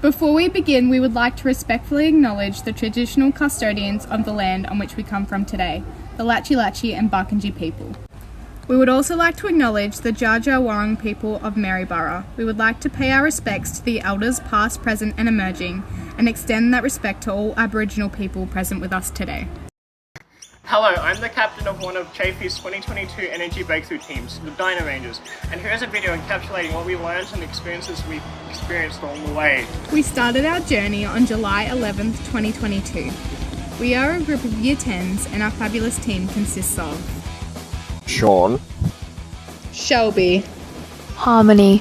Before we begin, we would like to respectfully acknowledge the traditional custodians of the land on which we come from today, the Latchi Latchi and Barkindji people. We would also like to acknowledge the Dja Dja Wurrung people of Maryborough. We would like to pay our respects to the elders past, present and emerging, and extend that respect to all Aboriginal people present with us today. Hello, I'm the captain of one of Chaffey's 2022 Energy Breakthrough teams, the Dino Rangers, and here's a video encapsulating what we learned and the experiences we experienced along the way. We started our journey on July 11th, 2022. We are a group of Year 10s and our fabulous team consists of Sean, Shelby, Harmony,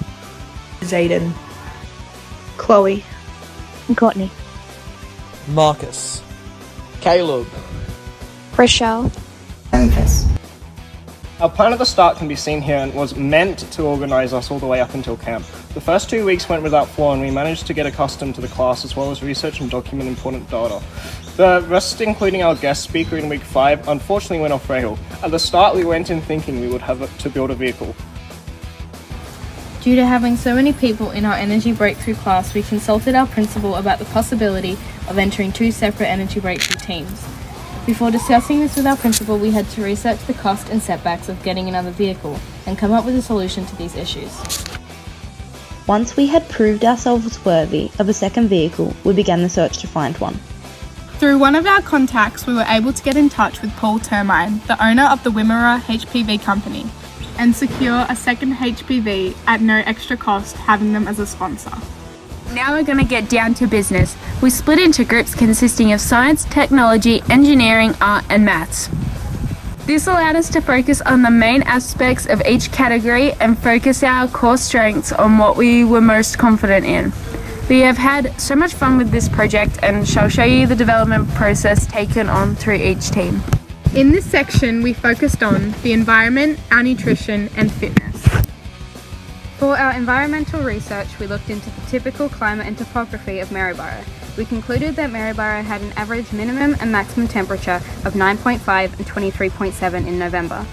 Zayden, Chloe, Courtney, Marcus, Caleb, Rochelle, and Chris. Our plan at the start can be seen here and was meant to organise us all the way up until camp. The first 2 weeks went without flaw and we managed to get accustomed to the class as well as research and document important data. The rest, including our guest speaker in week 5, unfortunately went off rail. At the start we went in thinking we would have to build a vehicle. Due to having so many people in our Energy Breakthrough class, we consulted our principal about the possibility of entering 2 separate Energy Breakthrough teams. Before discussing this with our principal, we had to research the cost and setbacks of getting another vehicle and come up with a solution to these issues. Once we had proved ourselves worthy of a second vehicle, we began the search to find one. Through one of our contacts, we were able to get in touch with Paul Termine, the owner of the Wimmera HPV company, and secure a second HPV at no extra cost, having them as a sponsor. Now we're going to get down to business. We split into groups consisting of science, technology, engineering, art and maths. This allowed us to focus on the main aspects of each category and focus our core strengths on what we were most confident in. We have had so much fun with this project and shall show you the development process taken on through each team. In this section, we focused on the environment, our nutrition and fitness. For our environmental research, we looked into the typical climate and topography of Maryborough. We concluded that Maryborough had an average minimum and maximum temperature of 9.5 and 23.7 in November.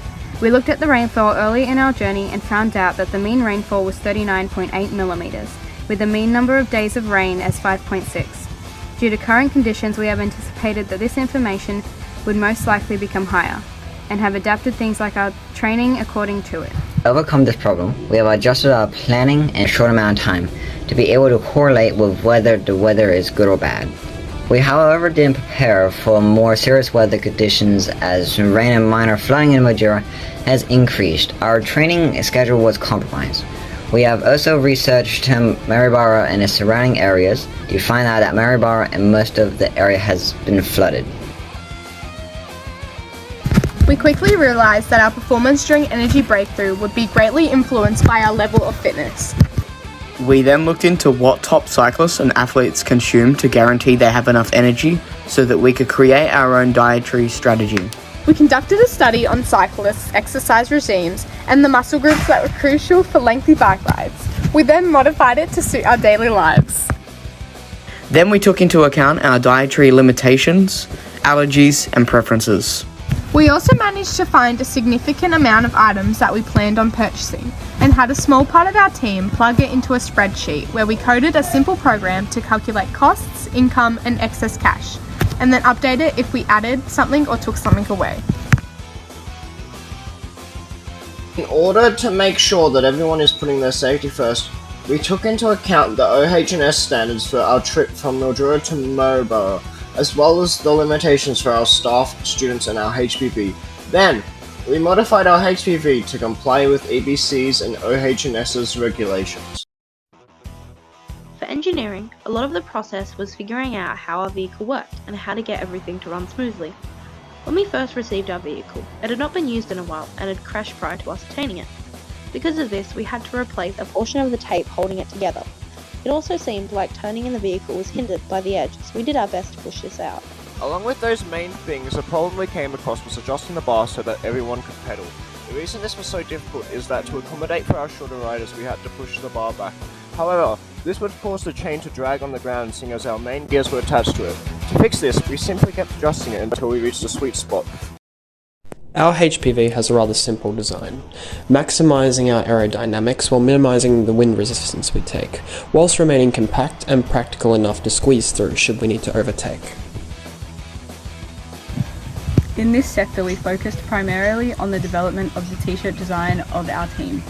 We looked at the rainfall early in our journey and found out that the mean rainfall was 39.8 millimetres, with the mean number of days of rain as 5.6. Due to current conditions, we have anticipated that this information would most likely become higher, and have adapted things like our training according to it. To overcome this problem, we have adjusted our planning in a short amount of time to be able to correlate with whether the weather is good or bad. We however didn't prepare for more serious weather conditions as rain and minor flooding in Madeira has increased. Our training schedule was compromised. We have also researched Maryborough and its surrounding areas to find out that Maryborough and most of the area has been flooded. We quickly realised that our performance during Energy Breakthrough would be greatly influenced by our level of fitness. We then looked into what top cyclists and athletes consume to guarantee they have enough energy so that we could create our own dietary strategy. We conducted a study on cyclists' exercise regimes and the muscle groups that were crucial for lengthy bike rides. We then modified it to suit our daily lives. Then we took into account our dietary limitations, allergies and preferences. We also managed to find a significant amount of items that we planned on purchasing and had a small part of our team plug it into a spreadsheet where we coded a simple program to calculate costs, income and excess cash, and then update it if we added something or took something away. In order to make sure that everyone is putting their safety first, we took into account the OH&S standards for our trip from Mildura to Maryborough, as well as the limitations for our staff, students and our HPV. Then, we modified our HPV to comply with EBC's and OH&S's regulations. For engineering, a lot of the process was figuring out how our vehicle worked and how to get everything to run smoothly. When we first received our vehicle, it had not been used in a while and had crashed prior to us obtaining it. Because of this, we had to replace a portion of the tape holding it together. It also seemed like turning in the vehicle was hindered by the edge, so we did our best to push this out. Along with those main things, the problem we came across was adjusting the bar so that everyone could pedal. The reason this was so difficult is that to accommodate for our shorter riders, we had to push the bar back. However, this would cause the chain to drag on the ground seeing as our main gears were attached to it. To fix this, we simply kept adjusting it until we reached a sweet spot. Our HPV has a rather simple design, maximising our aerodynamics while minimising the wind resistance we take, whilst remaining compact and practical enough to squeeze through should we need to overtake. In this sector, we focused primarily on the development of the t-shirt design of our team.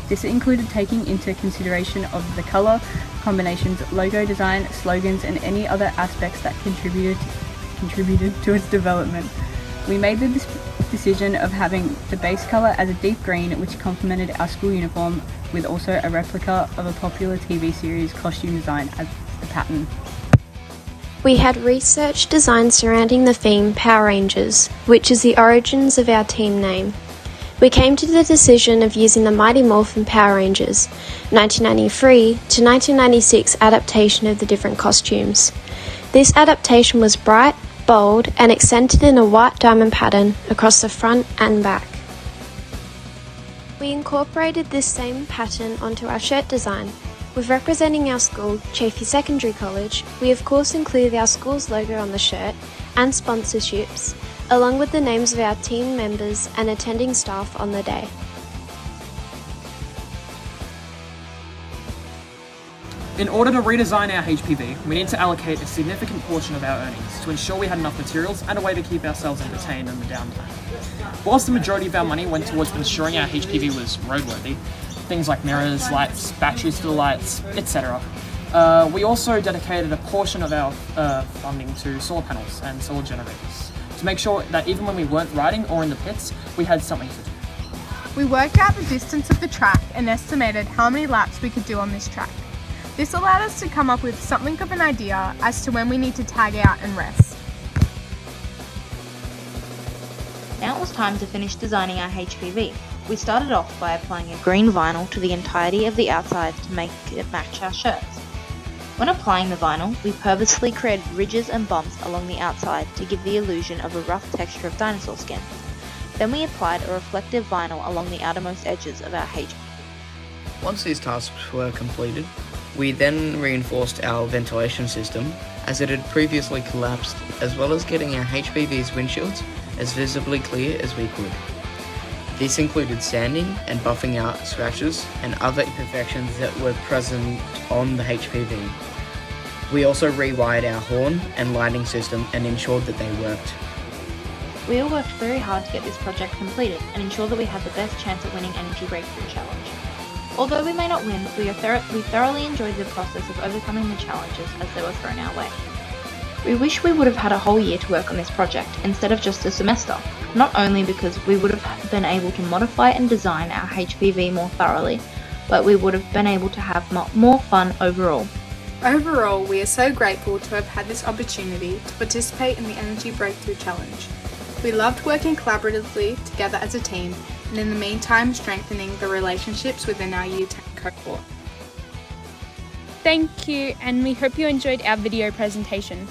This included taking into consideration of the colour, combinations, logo design, slogans and any other aspects that contributed to its development. We made the decision of having the base colour as a deep green, which complemented our school uniform, with also a replica of a popular TV series costume design as the pattern. We had research design surrounding the theme Power Rangers, which is the origins of our team name. We came to the decision of using the Mighty Morphin Power Rangers 1993 to 1996 adaptation of the different costumes. This adaptation was bright, bold and accented in a white diamond pattern across the front and back. We incorporated this same pattern onto our shirt design. With representing our school, Chaffey Secondary College, we of course included our school's logo on the shirt and sponsorships, along with the names of our team members and attending staff on the day. In order to redesign our HPV, we need to allocate a significant portion of our earnings to ensure we had enough materials and a way to keep ourselves entertained in the downtime. Whilst the majority of our money went towards ensuring our HPV was roadworthy, things like mirrors, lights, batteries for the lights, etc., we also dedicated a portion of our funding to solar panels and solar generators to make sure that even when we weren't riding or in the pits, we had something to do. We worked out the distance of the track and estimated how many laps we could do on this track. This allowed us to come up with something of an idea as to when we need to tag out and rest. Now it was time to finish designing our HPV. We started off by applying a green vinyl to the entirety of the outside to make it match our shirts. When applying the vinyl, we purposely created ridges and bumps along the outside to give the illusion of a rough texture of dinosaur skin. Then we applied a reflective vinyl along the outermost edges of our HPV. Once these tasks were completed, we then reinforced our ventilation system as it had previously collapsed, as well as getting our HPV's windshields as visibly clear as we could. This included sanding and buffing out scratches and other imperfections that were present on the HPV. We also rewired our horn and lighting system and ensured that they worked. We all worked very hard to get this project completed and ensure that we had the best chance at winning Energy Breakthrough Challenge. Although we may not win, we thoroughly enjoyed the process of overcoming the challenges as they were thrown our way. We wish we would have had a whole year to work on this project instead of just a semester, not only because we would have been able to modify and design our HPV more thoroughly, but we would have been able to have more fun overall. Overall, we are so grateful to have had this opportunity to participate in the Energy Breakthrough Challenge. We loved working collaboratively together as a team, and in the meantime strengthening the relationships within our Year 10 cohort. Thank you, and we hope you enjoyed our video presentation.